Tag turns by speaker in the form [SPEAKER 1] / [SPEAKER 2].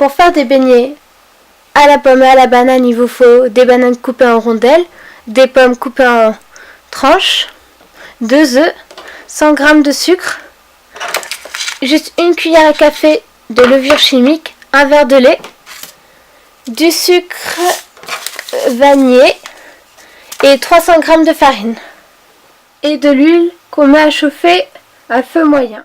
[SPEAKER 1] Pour faire des beignets à la pomme et à la banane, il vous faut des bananes coupées en rondelles, des pommes coupées en tranches, 2 œufs, 100 g de sucre, juste une cuillère à café de levure chimique, un verre de lait, du sucre vanillé et 300 g de farine. Et de l'huile qu'on met à chauffer à feu moyen.